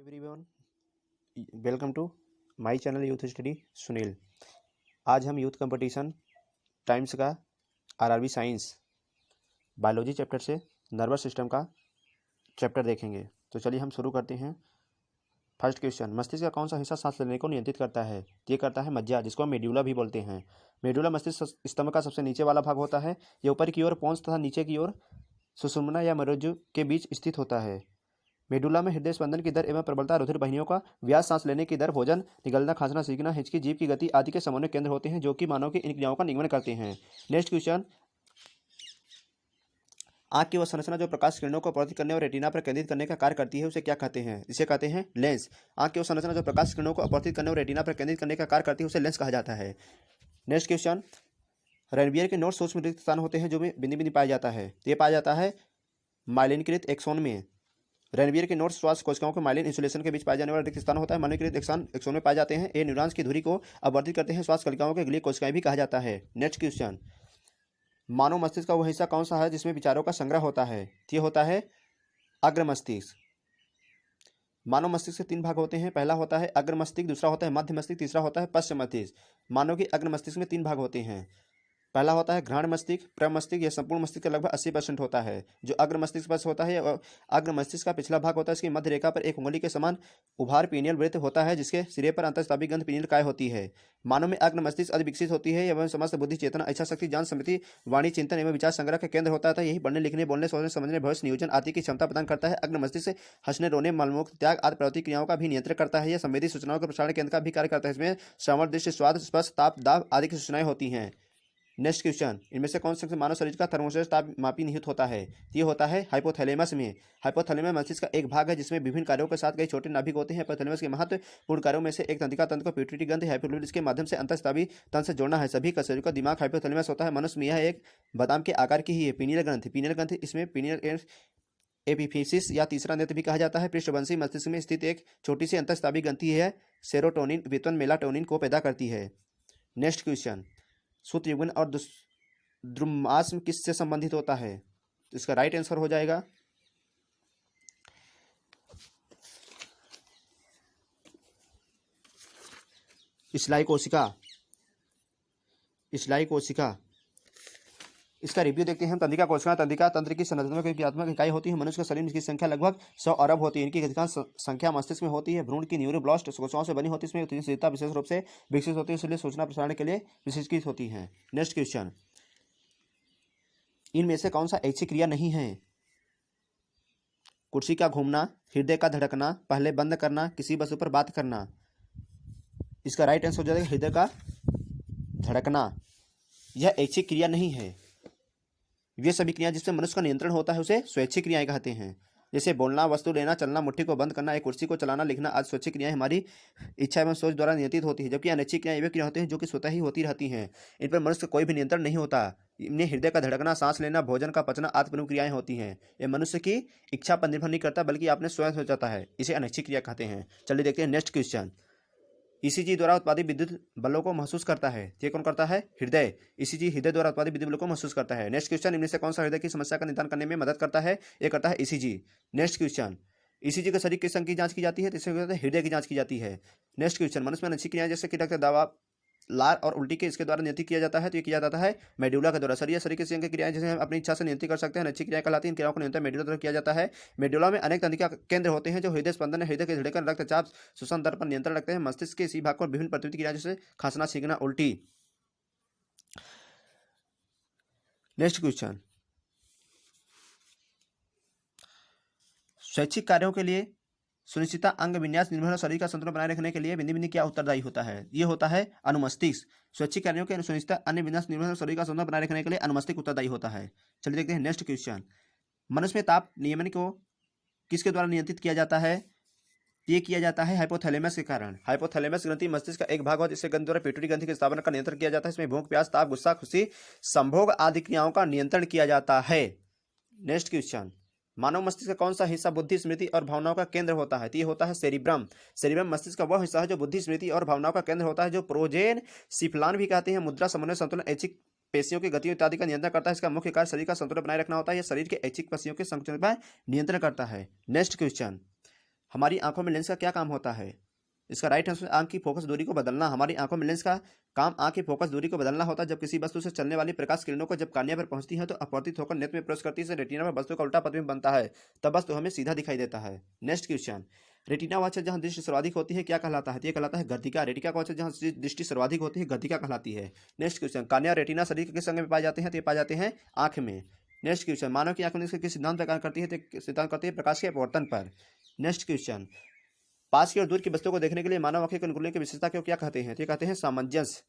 Everyone, welcome to my channel youth study Sunil. आज हम youth competition times का RRB science biology chapter से nervous system का chapter देखेंगे। तो चलिए हम शुरू करते हैं। फर्स्ट क्वेश्चन, मस्तिष्क का कौन सा हिस्सा सांस लेने को नियंत्रित करता है? ये करता है मज्जा, जिसको हम मेड्यूला भी बोलते हैं। मेड्यूला मस्तिष्क स्तंभ का सबसे नीचे वाला भाग होता है। ये ऊपर की ओर पोंस तथा नीचे की ओर सुषुम्ना या मज्जा के बीच स्थित होता है। मेडुला में हृदय स्पंदन की दर एवं प्रबलता, रुधिर वाहिनियों का व्यास, सांस लेने की दर, भोजन निगलना, खांसना, सीखना, हिचकी, जीभ की गति आदि के समन्वय केंद्र होते हैं, जो कि मानव की इन क्रियाओं का निगमन करते हैं। नेक्स्ट क्वेश्चन, आंख की वह संरचना जो प्रकाश किरणों को अपवर्तित करने और रेटिना पर केंद्रित करने का कार्य करती है, उसे क्या कहते हैं? इसे कहते हैं लेंस। आंख की वह संरचना जो प्रकाश किरणों को अपवर्तित करने और रेटिना पर केंद्रित करने का कार्य करती है, उसे लेंस कहा जाता है। नेक्स्ट क्वेश्चन, रेनवियर के नोड सूक्ष्म रिक्त स्थान होते हैं जो में बिंदी बिंदी पाया जाता है। ये पाया जाता है माइलिनकृत एक्सोन में। रेनवियर के नोड्स श्वास कोशिकाओं के माइलिन इंसुलेशन के बीच पाए जाने वाला रिक्त स्थान होता है। मानवीकृत एक्सोन में पाए जाते हैं। ये न्यूरॉन्स की धुरी को अपवर्तित करते हैं। श्वास कलिकाओं के ग्लियल कोशिकाएं भी कहा जाता है। नेक्स्ट क्वेश्चन, मानव मस्तिष्क का वह हिस्सा कौन सा है जिसमें विचारों का संग्रह होता है? ये होता है अग्र मस्तिष्क। मानव मस्तिष्क के 3 भाग होते हैं। पहला होता है अग्र मस्तिष्क, दूसरा होता है मध्य मस्तिष्क, तीसरा होता है पश्च मस्तिष्क। मानव के अग्र मस्तिष्क में 3 भाग होते हैं। पहला होता है घ्राण मस्तिष्क। प्रमस्तिष्क यह संपूर्ण मस्तिष्क का लगभग 80% होता है। जो अग्र मस्तिष्क पर होता है, अग्र मस्तिष्क का पिछला भाग होता है। इसकी मध्य रेखा पर एक उंगली के समान उभार पीनियल वृत्त होता है, जिसके सिरे पर अंतःस्रावी ग्रंथि पीनियल काय होती है। मानव में अग्र मस्तिष्क अधिक विकसित होती है एवं समस्त बुद्धि, चेतना, इच्छा शक्ति, ज्ञान, स्मृति, वाणी, चिंतन एवं विचार संग्रह का केंद्र होता है। यही पढ़ने, लिखने, बोलने, सोचने, समझने, भविष्य नियोजन आदि की क्षमता प्रदान करता है। अग्र मस्तिष्क हंसने, रोने, मलमूत्र त्याग आदि प्रवृत्ति क्रियाओं का भी नियंत्रण करता है। यह संवेदी सूचनाओं के प्रसारण केंद्र का भी कार्य करता है। इसमें श्रवण, दृश्य, स्वाद, स्पर्श, ताप, दाब आदि की सूचनाएं होती हैं। नेक्स्ट क्वेश्चन, इनमें से कौन से मानव शरीर का थर्मोस्टेट ताप मापी निहित होता है? ये होता है हाइपोथैलेमस में। हाइपोथैलेमस मस्तिष्क का एक भाग है जिसमें विभिन्न कार्यों के साथ कई छोटे नाभिक होते हैं। हाइपोथैलेमस के महत्वपूर्ण कार्यों में से एक तंत्रिका तंत्र को पिट्यूटरी ग्रंथि हाइपोथैलेमस के माध्यम से अंतःस्रावी तंत्र से जोड़ना है। सभी का शरीर का दिमाग हाइपोथैलेमस होता है। मनुष्य में यह एक बादाम के आकार की ही है। पीनियल ग्रंथि इसमें पीनियल एपिफिसिस या तीसरा नेत्र भी कहा जाता है। पृष्ठवंशी मस्तिष्क में स्थित एक छोटी सी अंतःस्रावी ग्रंथि है। सेरोटोनिन वितरण मेलाटोनिन को पैदा करती है। नेक्स्ट क्वेश्चन, सूत्रयुग्मन और द्रुमाश्म किससे संबंधित होता है? तो इसका राइट आंसर हो जाएगा स्लाई कोशिका। स्लाई कोशिका। इसका रिव्यू देखते हैं हम। तंत्रिका कोशिका तंत्रिका तंत्र की संरचना की क्रियात्मक इकाई होती है। मनुष्य के शरीर की संख्या लगभग 100 अरब होती है। इनकी अधिकांश संख्या मस्तिष्क में होती है। भ्रूण की न्यूरोब्लास्ट कोशिकाओं से बनी होती है। इसमें उत्तेजितता विशेष रूप से विकसित होती है, इसलिए सूचना प्रसारण के लिए विशिष्ट होती है। नेक्स्ट क्वेश्चन, इनमें से कौन सा ऐच्छिक क्रिया नहीं है? कुर्सी का घूमना, हृदय का धड़कना, पहले बंद करना, किसी वस्तु पर बात करना। इसका राइट आंसर हो जाएगा हृदय का धड़कना। यह ऐच्छिक क्रिया नहीं है। वे सभी क्रिया जिससे मनुष्य का नियंत्रण होता है उसे स्वैच्छिक क्रियाएं कहते हैं। जैसे बोलना, वस्तु लेना, चलना, मुट्ठी को बंद करना, एक कुर्सी को चलाना, लिखना आदि स्वैच्छिक क्रियाएं हमारी इच्छा एवं सोच द्वारा नियंत्रित होती है। जबकि अनैच्छिक क्रियाएं वे क्रिया होती हैं जो कि स्वतः ही होती रहती हैं। इन पर मनुष्य का कोई भी नियंत्रण नहीं होता। इनमें हृदय का धड़कना, सांस लेना, भोजन का पचना आदि प्रमुख क्रियाएं होती हैं। ये मनुष्य की इच्छा पर निर्भर नहीं करता, बल्कि आपने स्वयं हो जाता है। इसे अनैच्छिक क्रिया कहते हैं। चलिए देखते हैं नेक्स्ट क्वेश्चन, ईसीजी द्वारा उत्पादित विद्युत बलों को महसूस करता है। ये कौन करता है? हृदय। ईसीजी हृदय द्वारा उत्पादित विद्युत बलों को महसूस करता है। नेक्स्ट क्वेश्चन, इनमें से कौन सा हृदय की समस्या का निदान करने में मदद करता है? ये करता है ईसीजी। नेक्स्ट क्वेश्चन, ईसीजी के शरीर किस अंग की जांच की जाती है? तो इससे हृदय की जांच की जाती है। नेक्स्ट क्वेश्चन, मनुष्य में अनैच्छिक क्रियाएं जैसे कि रक्त दबाव, लार और उल्टी के इसके द्वारा नियंत्रित किया जाता है। तो ये किया जाता है मेडुला के द्वारा। शरीर के अंग की क्रियाएं जैसे हम अपनी इच्छा से नियंत्रित कर सकते हैं, अनैच्छिक क्रियाएं कहलाती हैं। इन क्रियाओं को नियंत्रण मेडुला द्वारा किया जाता है। मेडुला में अनेक तंत्रिका केंद्र होते हैं जो हृदय स्पंदन, हृदय के धड़कन, रक्तचाप, श्वसन दर पर नियंत्रण रखते हैं। मस्तिष्क के इसी भाग पर विभिन्न प्रतिवर्ती क्रियाएं जैसे खांसना, छींकना, उल्टी। नेक्स्ट क्वेश्चन, स्वैच्छिक कार्यों के लिए सुनिश्चितता, अंग विन्यास, निर्भर शरीर का संतुलन बनाए रखने के लिए बिंदी बिंदी क्या उत्तरदायी होता है? ये होता है अनुमस्तिष्क। स्वैच्छिक कार्यों के सुनिश्चितता, अन्य विन्यास, निर्भर शरीर का संतुलन बनाए रखने के लिए अनुमस्तिष्क उत्तरदायी होता है। चलिए देखते हैं नेक्स्ट क्वेश्चन, मनुष्य में ताप नियमन को किसके द्वारा नियंत्रित किया जाता है? ये किया जाता है हाइपोथैलेमस के कारण। हाइपोथैलेमस ग्रंथि मस्तिष्क का एक भाग हो जिससे ग्रंथि द्वारा पिट्यूटरी ग्रंथि के स्थापना का नियंत्रण किया जाता है। इसमें भूख, प्यास, ताप, गुस्सा, खुशी, संभोग आदि क्रियाओं का नियंत्रण किया जाता है। नेक्स्ट क्वेश्चन, मानव मस्तिष्क का कौन सा हिस्सा बुद्धि, स्मृति और भावनाओं का केंद्र होता है? तो ये होता है सेरिब्रम। सेरिब्रम मस्तिष्क का वह हिस्सा है जो बुद्धि, स्मृति और भावनाओं का केंद्र होता है, जो प्रोजेन सिफलान भी कहते हैं। मुद्रा, समन्वय, संतुलन, ऐच्छिक पेशियों की गतियों इत्यादि का नियंत्रण करता है। इसका मुख्य कार्य शरीर का संतुलन बनाए रखना होता है। यह शरीर के ऐच्छिक पेशियों के संकुचन पर नियंत्रण करता है। नेक्स्ट क्वेश्चन, हमारी आंखों में लेंस का क्या काम होता है? इसका राइट आंसर आंख की फोकस दूरी को बदलना। हमारी आंखों में लेंस का काम आंख की फोकस दूरी को बदलना होता है। जब किसी वस्तु से चलने वाली प्रकाश किरणों को जब कार्निया पर पहुंचती है तो अपवर्तित होकर नेत्र में प्रवेश करती है, रेटिना पर वस्तु का उल्टा प्रतिबिंब बनता है, तब वस्तु हमें सीधा दिखाई देता है। नेक्स्ट क्वेश्चन, रेटिना वह क्षेत्र जहां दृष्टि सर्वाधिक होती है क्या कहलाता है? तो ये कहलाता है गर्दिका। रेटिका का क्षेत्र जहां दृष्टि सर्वाधिक होती है गर्दिका कहलाती है। नेक्स्ट क्वेश्चन, कार्निया रेटिना शरीर के किस अंग में पाए जाते हैं? तो ये पाए जाते हैं आंख में। नेक्स्ट क्वेश्चन, मानव की आंख में किस सिद्धांत पर कार्य करती है? तो सिद्धांत करती है प्रकाश के अपवर्तन पर। नेक्स्ट क्वेश्चन, पास की और दूर की वस्तुओं को देखने के लिए मानव आंखें के अनुकूलन की विशेषता को क्या कहते हैं? तो ये कहते हैं सामंजस्य।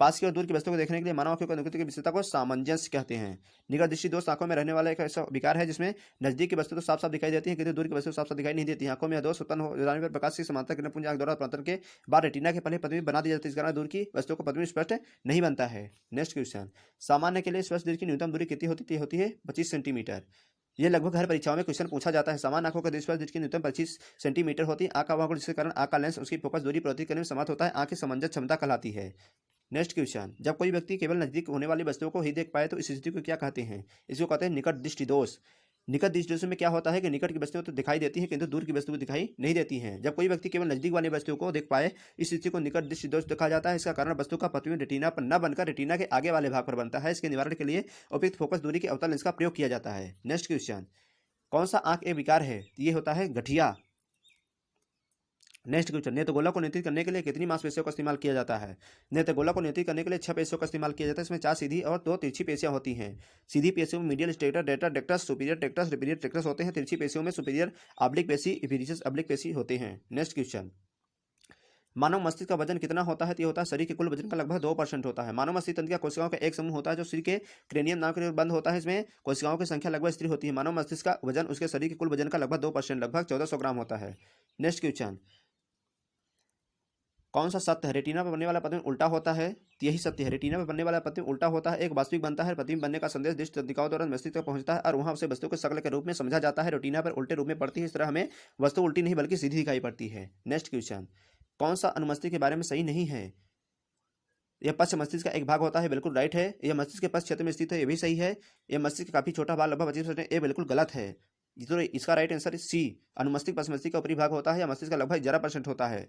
पास की और दूर की वस्तुओं को देखने के लिए मानव आंखों के अनुकूलन की विशेषता को सामंजस्य कहते हैं। निकट दृष्टि दोष आंखों में रहने वाला एक ऐसा विकार है जिसमें नजदीक की वस्तु तो साफ साफ दिखाई देती है, किंतु दूर की वस्तु साफ साफ दिखाई नहीं देती। आंखों में दोष उत्पन्न हो जाने पर प्रकाश की समांतर किरण पुंज आंख द्वारा प्रांतन के बाद रेटिना के पहले प्रतिबिंब बना दी जाती है, इस कारण दूर की वस्तुओं को प्रतिबिंब स्पष्ट नहीं बनता है। नेक्स्ट क्वेश्चन, सामान्य के लिए स्पर्श दृष्टि की न्यूनतम दूरी कितनी होती है? 25 सेंटीमीटर। ये लगभग हर परीक्षाओं में क्वेश्चन पूछा जाता है। सामान्य आंखों का दृष्टि की न्यूनतम 25 सेंटीमीटर होती है। आंख का भाग जिसके कारण आंख का लेंस उसकी फोकस दूरी प्रवर्तित करने में समर्थ होता है, आंख की समंजस क्षमता कहलाती है। नेक्स्ट क्वेश्चन, जब कोई व्यक्ति केवल नजदीक होने वाली वस्तुओं को ही देख पाए तो इस स्थिति को क्या कहते हैं? इसको कहते हैं निकट दृष्टि दोष। निकट दृष्टि दोष में क्या होता है कि निकट की वस्तुएं तो दिखाई देती हैं किंतु दूर की वस्तुएं दिखाई नहीं देती हैं। जब कोई व्यक्ति केवल नजदीक वाली वस्तुओं को देख पाए इस स्थिति को निकट दृष्टि दोष कहा जाता है। इसका कारण वस्तु का प्रतिबिंब रेटिना पर न बनकर रेटिना के आगे वाले भाग पर बनता है। इसके निवारण के लिए उपयुक्त फोकस दूरी के अवतल लेंस का प्रयोग किया जाता है। नेक्स्ट क्वेश्चन, कौन सा आंख एक विकार है? ये होता है गठिया। नेक्स्ट क्वेश्चन, नेत्रगोला को नियंत्रित करने के लिए कितनी मांसपेशियों का इस्तेमाल किया जाता है? नेत्रगोला को नियंत्रित करने के लिए 6 पेशियों का इस्तेमाल किया जाता है। इसमें 4 सीधी और 2 तिरछी पेशियां होती हैं। सीधी पेशियों में मीडियल स्टेटर डेटा डेक्टस सुपीरियर टेक्टस रिपीरियर टेक्टस होते हैं। तिरछी पेशियों में सुपीरियर ऑब्लिक पेशी इफिरियस ऑब्लिक पेशी होते हैं। नेक्स्ट क्वेश्चन, मानव मस्तिष्क का वजन कितना होता है? तो ये होता है शरीर के कुल वजन का लगभग 2% होता है। मानव मस्तिष्क तंत्र कोशिकाओं का एक समूह होता है जो शरीर के क्रेनियम नाम के बंद होता है। इसमें कोशिकाओं की संख्या लगभग स्थिर होती है। मानव मस्तिष्क का वजन उसके शरीर के कुल वजन का लगभग 2% लगभग 1400 ग्राम होता है। नेक्स्ट क्वेश्चन, कौन सा सत्य है? रेटिना पर बनने वाला प्रतिबिंब उल्टा होता है। तो यही सत्य है, रेटिना पर बनने वाला प्रतिबिंब उल्टा होता है। एक वास्तविक बनता है, प्रतिबिंब बनने का संदेश दृष्टि तंत्रिकाओं द्वारा मस्तिष्क तक पहुंचता है और वहां उसे वस्तु के शक्ल के रूप में समझा जाता है। रेटिना पर उल्टे रूप में पड़ती है, इस तरह हमें वस्तु उल्टी नहीं बल्कि सीधी दिखाई पड़ती है। नेक्स्ट क्वेश्चन, कौन सा अनुमस्तिष्क के बारे में सही नहीं है? यह पश्च मस्तिष्क का एक भाग होता है, बिल्कुल राइट है। यह मस्तिष्क के पश्च क्षेत्र में स्थित है, यह भी सही है। यह मस्तिष्क का काफी छोटा भाग लगभग 25%, ये बिल्कुल गलत है। तो इसका राइट आंसर सी, अनुमस्तिष्क पश्च मस्तिष्क का ऊपरी भाग होता है। यह मस्तिष्क का लगभग 11% होता है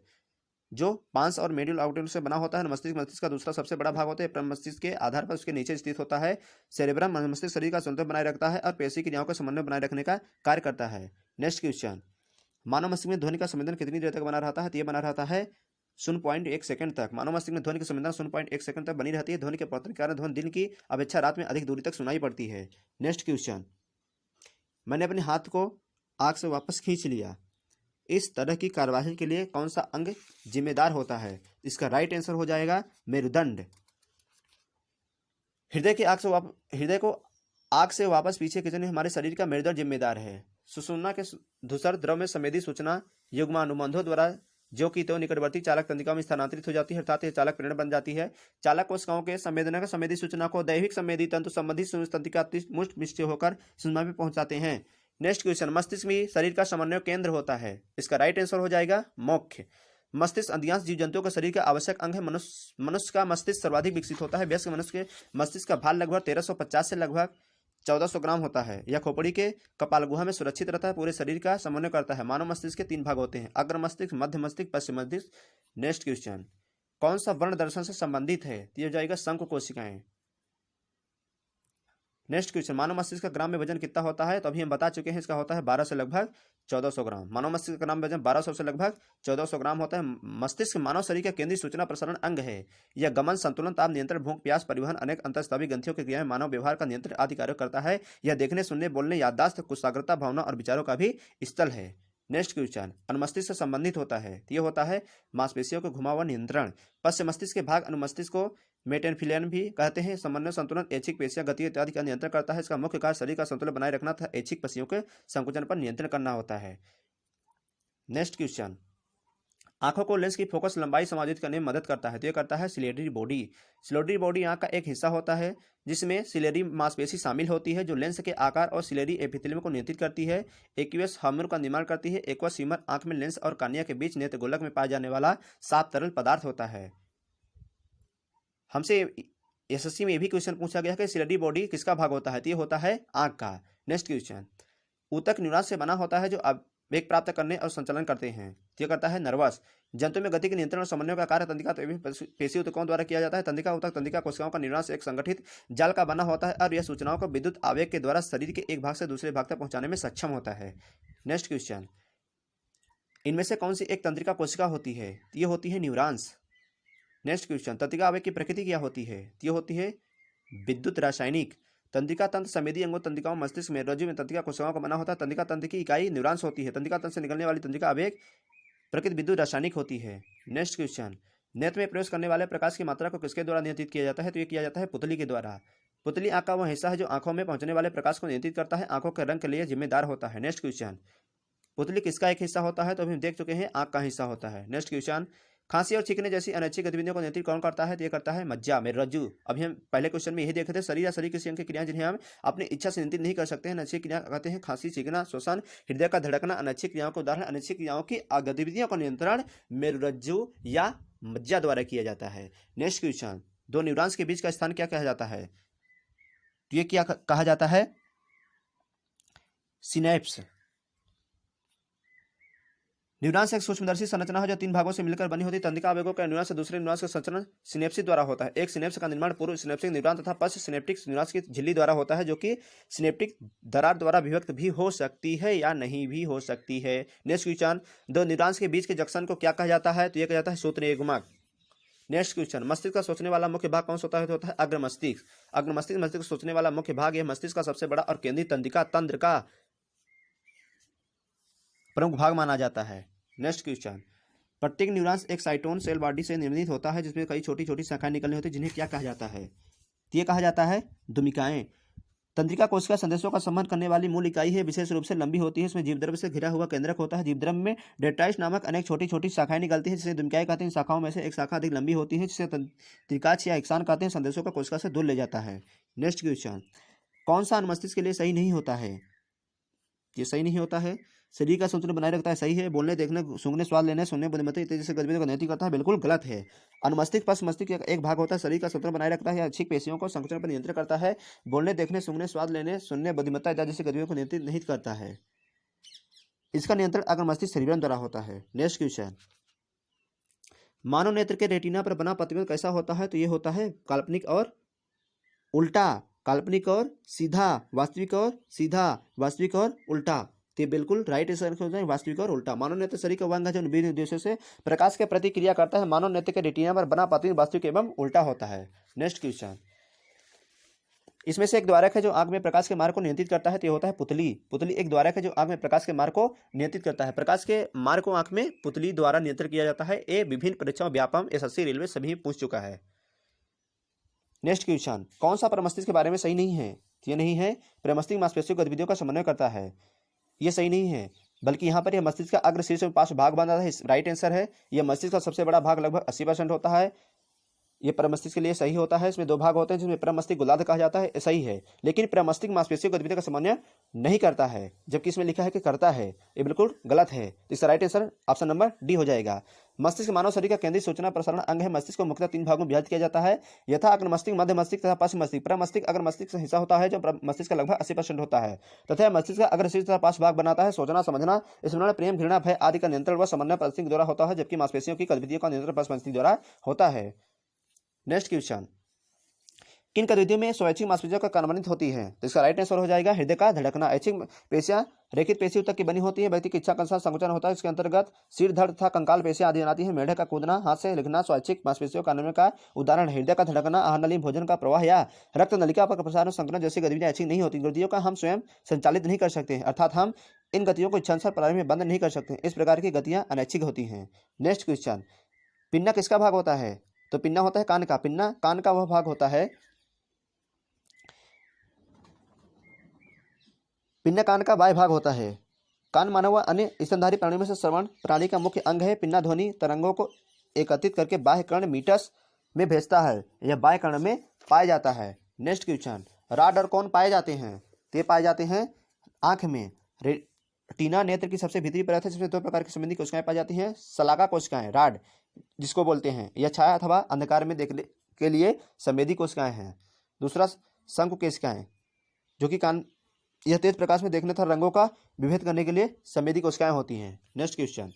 जो पांस और मेड्यूल आउटलेट से बना होता है। मस्तिष्क का दूसरा सबसे बड़ा भाग होता है। मस्तिष्क के आधार पर उसके नीचे स्थित होता है। सेरेब्रम मस्तिष्क शरीर का संतुलन बनाए रखता है और पेशी क्रियाओं का समन्वय बनाए रखने का कार्य करता है। नेक्स्ट क्वेश्चन, मानव मस्तिष्क में ध्वनि का संवेदन कितनी देर तक बना रहता है? तो ये बना रहता है 0.1 सेकंड तक। मानव मस्तिष्क में ध्वनि की संवेदना 0.1 सेकंड तक बनी रहती है। ध्वनि के पतन के कारण ध्वनि दिन की अपेक्षा रात में अधिक दूरी तक सुनाई पड़ती है। नेक्स्ट क्वेश्चन, मैंने अपने हाथ को आंख से वापस खींच लिया, इस तरह की कार्यवाही के लिए कौन सा अंग जिम्मेदार होता है? इसका राइट आंसर हो जाएगा मेरुदंड। हृदय को आंख से वापस पीछे खींचने हमारे शरीर का मेरुदंड जिम्मेदार है। सुषुम्ना के धूसर द्रव में संवेदी सूचना युग्मानुबंधों द्वारा जो कि तो निकटवर्ती चालक तंत्रिकाओं में स्थानांतरित हो जाती है, अर्थात यह चालक प्रेरण बन जाती है। चालक कोशिकाओं के संवेदना का संवेदी सूचना को दैहिक संवेदी तंतु संबंधित तंत्रिका मुष्ट निश्चय होकर सुषुम्ना में पहुंचाते हैं। नेक्स्ट क्वेश्चन, मस्तिष्क में शरीर का समन्वय केंद्र होता है। इसका राइट आंसर हो जाएगा मुख्य। मस्तिष्क अधिकांश जीव जंतुओं का शरीर का आवश्यक अंग है। मनुष्य का मस्तिष्क सर्वाधिक विकसित होता है। वयस्क मनुष्य के मस्तिष्क का भार लगभग 1350 से लगभग 1400 ग्राम होता है। यह खोपड़ी के कपाल गुहा में सुरक्षित रहता है, पूरे शरीर का समन्वय करता है। मानव मस्तिष्क के 3 भाग होते हैं, अग्र मस्तिष्क, मध्य मस्तिष्क, पश्चिम मस्तिष्क। नेक्स्ट क्वेश्चन, कौन सा वर्ण दर्शन से संबंधित है? तो यह हो जाएगा शंकु कोशिकाएं। नेक्स्ट क्वेश्चन, मानव मस्तिष्क का ग्राम में वजन कितना होता है? तो अभी हम बता चुके हैं, इसका होता है 12 से लगभग 1400 ग्राम। मानव मस्तिष्क का ग्राम वजन 1200 से लगभग 1400 ग्राम होता है। मस्तिष्क मानव शरीर का केंद्रीय सूचना प्रसारण अंग है। यह गमन, संतुलन, ताप नियंत्रण, भूख प्यास, परिवहन, अनेक अंतःस्रावी ग्रंथियों की क्रिया में मानव व्यवहार का नियंत्रण आदि कार्य करता है। यह देखने, सुनने, बोलने, याददाश्त, कुशाग्रता, भावना और विचारों का भी स्थल है। नेक्स्ट क्वेश्चन, अनुमस्तिष्क से संबंधित होता है। यह होता है मांसपेशियों को घुमाव नियंत्रण। पश्च मस्तिष्क के भाग अनुमस्तिष्क को मेटेनफिलियन भी कहते हैं। समन्वय, संतुलन, ऐच्छिक पेशियां गति इत्यादि का नियंत्रण करता है। इसका मुख्य कार्य शरीर का संतुलन बनाए रखना तथा ऐच्छिक पेशियों के संकुचन पर नियंत्रण करना होता है। नेक्स्ट क्वेश्चन, आंखों को लेंस की फोकस लंबाई समायोजित करने में मदद करता है। तो यह करता है सिलेटरी बॉडी। सिलेटरी बॉडी आंख का एक हिस्सा होता है जिसमें सिलेरी मांसपेशी शामिल होती है जो लेंस के आकार और सिलेरी एपिथेलियम को नियंत्रित करती है। एक्वियस हार्मोन का निर्माण करती है। एक्वस ह्यूमर आंख में लेंस और कार्निया के बीच नेत्रगोलक में पाया जाने वाला साफ तरल पदार्थ होता है। हमसे एसएससी में यह भी क्वेश्चन पूछा गया कि सिलेटरी बॉडी किसका भाग होता है? तो ये होता है आंख का। नेक्स्ट क्वेश्चन, ऊतक न्यूरॉन से बना होता है जो वेग प्राप्त करने और संचालन करते हैं। यह करता है नर्वस। जंतु में गति के नियंत्रण और समन्वय का कार्य तंत्रिका पेशी ऊतकों द्वारा किया जाता है। तंत्रिका ऊतक तंत्रिका कोशिकाओं का निर्माण से एक संगठित जाल का बना होता है और यह सूचनाओं को विद्युत आवेग के द्वारा शरीर के एक भाग से दूसरे भाग तक पहुंचाने में सक्षम होता है। नेक्स्ट क्वेश्चन, इनमें से कौन सी एक तंत्रिका कोशिका होती है? ये होती है न्यूरॉन्स। नेक्स्ट क्वेश्चन, तंत्रिका आवेग की प्रकृति क्या होती है? ये होती है विद्युत रासायनिक। तंत्रिका तंत्र संवेदी अंगों तंत्रिकाओं मस्तिष्क में रज्जु में तंत्रिका कोशिकाओं का बना होता है। तंत्रिका तंत्र की इकाई न्यूरॉन्स होती है। तंत्रिका तंत्र से निकलने वाली तंत्रिका आवेग प्रकृति विद्युत रासायनिक होती है। नेक्स्ट क्वेश्चन, नेत्र में प्रवेश करने वाले प्रकाश की मात्रा को किसके द्वारा नियंत्रित किया जाता है? तो ये किया जाता है पुतली के द्वारा। पुतली आंख का वह हिस्सा है जो आंखों में पहुंचने वाले प्रकाश को नियंत्रित करता है, आंखों के रंग के लिए जिम्मेदार होता है। नेक्स्ट क्वेश्चन, पुतली किसका एक हिस्सा होता है? तो अभी हम देख चुके हैं आंख का हिस्सा होता है। नेक्स्ट क्वेश्चन, खांसी और छींकने जैसी अनैच्छिक गतिविधियों को नियंत्रित कौन करता है? तो ये करता है मज्जा में रज्जु। अभी हम पहले क्वेश्चन में यही देखे थे, शरीर या शरीर किसी अंग की क्रियाएं जिन्हें हम अपनी इच्छा से नियंत्रित नहीं कर सकते हैं, अनैच्छिक क्रिया कहते हैं। खांसी, छींकना, श्वसन, हृदय का धड़कना अनैच्छिक क्रियाओं का उदाहरण। अनैच्छिक क्रियाओं की गतिविधियों का नियंत्रण मेरुरज्जु या मज्जा द्वारा किया जाता है। नेक्स्ट क्वेश्चन, दो न्यूरॉन्स के बीच का स्थान क्या कहा जाता है? तो ये क्या कहा जाता है? सिनेप्स। न्यूरॉन्स एक सूक्ष्मदर्शी संरचना है जो 3 भागों से मिलकर बनी होती है। तंत्रिका आवेगों का न्यूरॉन से दूसरे न्यूरॉन्स का संचरण सिनेप्सिस द्वारा होता है। एक सिनेप्स का निर्माण पूर्व सिनेप्टिक न्यूरॉन तथा पश्च सिनेप्टिक न्यूरॉन्स की झिल्ली द्वारा होता है, जो कि सिनेप्टिक दरार द्वारा विभक्त भी हो सकती है या नहीं भी हो सकती है। नेक्स्ट क्वेश्चन, दो न्यूरॉन्स के बीच के जंक्शन को क्या कहा जाता है? तो यह कहा जाता है सूत्रयुग्मक। नेक्स्ट क्वेश्चन, मस्तिष्क का सोचने वाला मुख्य भाग कौन सा होता है? तो होता है अग्र मस्तिष्क। अग्र मस्तिष्क मस्तिष्क का सोचने वाला मुख्य भाग, यह मस्तिष्क का सबसे बड़ा और केंद्रीय तंत्रिका तंत्र का प्रमुख भाग माना जाता है। नेक्स्ट क्वेश्चन, प्रत्येक न्यूरॉन्स एक साइटोन सेल बॉडी से निर्मित होता है जिसमें कई छोटी छोटी शाखाएं निकलनी होती है, जिन्हें क्या कहा जाता है? ये कहा जाता है दुमिकाएं। तंत्रिका कोशिका संदेशों का संवहन करने वाली मूल इकाई है, विशेष रूप से लंबी होती है। इसमें जीवद्रव्य से घिरा हुआ केंद्रक होता है। जीवद्रव्य में डेट्राइट्स नामक अनेक छोटी छोटी शाखाएं निकलती हैं, जिसे दुमिकाएं कहते हैं। शाखाओं में से एक शाखा अधिक लंबी होती है, जिसे तंत्रिकाक्ष या एक्सान कहते हैं। संदेशों का कोशिका से दूर ले जाता है। नेक्स्ट क्वेश्चन, कौन सा अनुमस्तिष्क के लिए सही नहीं होता है? ये सही नहीं होता है। शरीर का संतुलन बनाए रखता है, सही है। बोलने, देखने, सूंघने, स्वाद लेने, सुनने, बुद्धिमत्ता इत्यादि जैसे गतिविधियों का नियंत्रित करता है, बिल्कुल गलत है। अनुमस्तिष्क पश्च मस्तिष्क का एक भाग होता है, शरीर का संतुलन बनाए रखता है, अच्छी पेशियों को संकुचन पर नियंत्रण करता है। बोलने, देखने, सूंघने, स्वाद लेने, सुनने, बुद्धिमत्ता इत्यादि जैसी गतिविधियों को नियंत्रित नहीं करता है। इसका नियंत्रण अग्र मस्तिष्क सेरिब्रम द्वारा होता है। नेक्स्ट क्वेश्चन, मानव नेत्र के रेटिना पर बना प्रतिबिंब कैसा होता है? तो ये होता है काल्पनिक और उल्टा। काल्पनिक और सीधा, वास्तविक और सीधा, वास्तविक और उल्टा। तो ये बिल्कुल राइट आंसर होता है, वास्तविक और उल्टा। मानव नेत्र शरीर का अंग है जो विभिन्न उद्देश्यों से प्रकाश के प्रति क्रिया करता है। मानव नेत्र के रेटिना पर बना प्रतिबिंब वास्तविक एवं उल्टा होता है। नेक्स्ट क्वेश्चन, इसमें से एक द्वारक है जो आंख में प्रकाश के मार्ग को नियंत्रित करता है, तो ये होता है पुतली। पुतली एक द्वारक है जो आंख में प्रकाश के मार्ग को नियंत्रित करता है। प्रकाश के मार्ग को आंख में पुतली द्वारा नियंत्रित किया जाता है। ये विभिन्न परीक्षाओं, व्यापम, एसएससी, रेलवे सभी पूछ चुका है। नेक्स्ट क्वेश्चन, कौन सा प्रमस्तिष्क के बारे में सही नहीं है? ये नहीं है। प्रमस्तिष्क मांसपेशियों गतिविधियों का समन्वय करता है, ये सही नहीं है। बल्कि यहाँ पर यह मस्तिष्क का अग्र शीर्ष पार्श्व भाग बना है, राइट आंसर है। यह मस्तिष्क का सबसे बड़ा भाग लगभग 80% होता है। ये प्रमस्तिष्क के लिए सही होता है। इसमें 2 भाग होते हैं, जिसमें प्रमस्तिष्क गोलार्ध कहा जाता है, सही है। लेकिन प्रमस्तिष्क मांसपेशियों गतिविधि का समन्वय नहीं करता है, जबकि इसमें लिखा है कि करता है। ये बिल्कुल गलत है। इसका right answer option number D हो जाएगा। मस्तिष्क मानव शरीर का केंद्रीय सूचना प्रसारण अंग है। मस्तिष्क को मुख्यतः 3 भागों में विभाजित किया जाता है, यथा अग्र मस्तिष्क, मध्य मस्तिष्क तथा पश्च मस्तिष्क। प्रमस्तिष्क अग्र मस्तिष्क का हिस्सा होता है जो मस्तिष्क का लगभग 80% होता है, तथा मस्तिष्क का अग्र शीर्ष तथा पार्श्व भाग बनाता है। सोचना, समझना, स्मरण, प्रेम, घृणा, भय आदि का नियंत्रण व समन्वय प्रमस्तिष्क द्वारा होता है, जबकि मांसपेशियों की गतिविधियों का नियंत्रण पश्च मस्तिष्क द्वारा होता है। नेक्स्ट क्वेश्चन, किन गतिविधियों में स्वैच्छिक मांसपेशियों का कार्यान्वित होती है? तो इसका राइट आंसर हो जाएगा हृदय का धड़कना। ऐच्छिक पेशियां रेखित पेशियों तक की बनी होती है, व्यक्ति की इच्छा के अनुसार संकुचन होता है। इसके अंतर्गत सिर, धड़ तथा कंकाल पेशियां आदि आती है। मेढक का कूदना, हाथ से लिखना स्वैच्छिक मांसपेशियों का कार्यान्वयन का उदाहरण है। हृदय का धड़कना, आहार नली, भोजन का प्रवाह या रक्त नलिका पर प्रसारण, संक्रमण जैसी गतिविधियां ऐच्छिक नहीं होती। गतिविधियों का हम स्वयं संचालित नहीं कर सकते, अर्थात हम इन गतियों को इच्छानुसार प्रारंभ में बंद नहीं कर सकते। इस प्रकार की गतियां अनैच्छिक होती हैं। नेक्स्ट क्वेश्चन, पिन्ना किसका भाग होता है? तो पिन्ना होता है कान का। पिन्ना कान का वह भाग होता है, पिन्ना कान का बाह्य भाग होता है। कान मानव व अन्य स्तनधारी प्राणियों में से श्रवण प्रणाली का मुख्य अंग है। पिन्ना ध्वनि तरंगों को एकत्रित करके बाह्य कर्ण मीटस में भेजता है। यह बाह्य कर्ण में पाया जाता है। नेक्स्ट क्वेश्चन, राड और कोन पाए जाते हैं? ते पाए जाते हैं आंख में। रेटिना नेत्र की सबसे भीतरी परत है, जिसमें 2 प्रकार की संबंधी कोशिकाएं पाई जाती हैं। शलाका कोशिकाएं, राड जिसको बोलते हैं, यह छाया अथवा अंधकार में देखने के लिए संवेदी कोशिकाएं हैं। दूसरा शंकु कोशिकाएं, जो कि कान यह तेज प्रकाश में देखने तथा रंगों का विभेद करने के लिए संवेदी कोशिकाएं होती हैं। नेक्स्ट क्वेश्चन,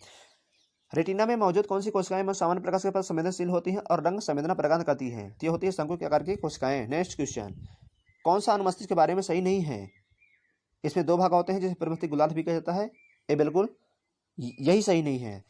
रेटिना में मौजूद कौन सी कोशिकाएं में सामान्य प्रकाश के प्रति संवेदनशील होती हैं और रंग संवेदना प्रदान करती हैं? तो ये होती है शंकु के आकार की कोशिकाएं। नेक्स्ट क्वेश्चन, कौन सा अनुमस्तिष्क के बारे में सही नहीं है? इसमें दो भाग होते हैं जिसे प्रमस्तिष्क गोलार्ध भी कहा जाता है। ये बिल्कुल यही सही नहीं है।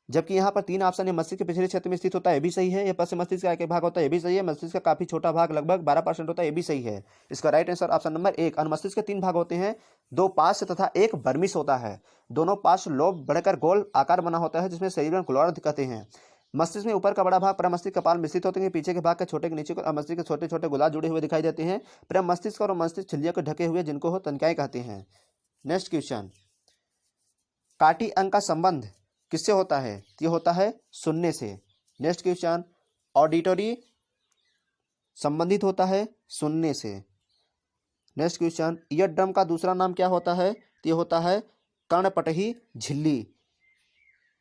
जबकि यहाँ पर 3 ऑप्शन है, मस्तिष्क के पिछले क्षेत्र में स्थित होता है, ये भी सही है। ये पश्चिम मस्तिष्क का एक भाग होता है, ये भी सही है। मस्तिष्क का काफी छोटा भाग लगभग 12% होता है, ये भी सही है। इसका राइट आंसर ऑप्शन नंबर 1। अनुमस्तिष्क के 3 भाग होते हैं, 2 पार्श्व तथा 1 बर्मिस होता है। दोनों पार्श्व लोब बढ़कर गोल आकार बना होता है जिसमें शरीर गोलार्ध कहते हैं। मस्तिष्क में ऊपर का बड़ा भाग प्रमस्तिष्क कपाल में स्थित होते हैं, पीछे के भाग के छोटे के नीचे को मस्तिष्क के छोटे छोटे गोलार्ध जुड़े हुए दिखाई देते हैं। प्रमस्तिष्क और मस्तिष्क झिल्लियों को ढके हुए जिनको हो तनिकाएं कहते हैं। नेक्स्ट क्वेश्चन, काटी अंग का संबंध किससे होता है? ये होता है सुनने से। नेक्स्ट क्वेश्चन, ऑडिटरी संबंधित होता है सुनने से। नेक्स्ट क्वेश्चन, ईयर ड्रम का दूसरा नाम क्या होता है? ये होता है कर्णपटही झिल्ली।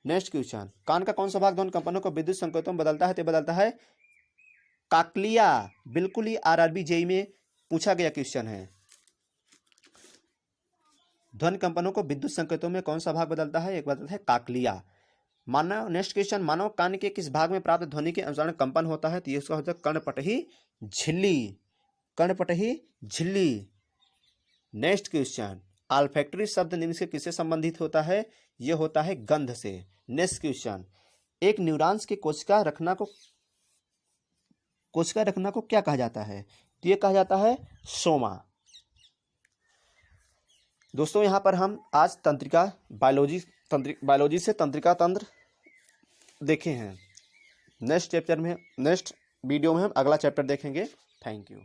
नेक्स्ट क्वेश्चन, कान का कौन सा भाग ध्वनि कंपनों को विद्युत संकेतों में बदलता है? तो बदलता है काकलिया। बिल्कुल ही आरआरबी जेई में पूछा गया क्वेश्चन है। ध्वनि कंपनों को विद्युत संकेतों में कौन सा भाग बदलता है? एक बदलता है काकलिया। मानव नेक्स्ट क्वेश्चन, मानव कान के किस भाग में प्राप्त ध्वनि के अनुसार कंपन होता है? तो ये उसका होता है कर्णपटही झिल्ली। कर्णपटही झिल्ली। नेक्स्ट क्वेश्चन, ऑल्फैक्टरी शब्द निम्न से किससे संबंधित होता है? ये होता है गंध से। नेक्स्ट क्वेश्चन, एक न्यूरॉन्स के कोशिका रखना को क्या कहा जाता है? तो ये कहा जाता है सोमा। दोस्तों यहाँ पर हम आज बायोलॉजी से तंत्रिका तंत्र देखे हैं। नेक्स्ट वीडियो में हम अगला चैप्टर देखेंगे। Thank you.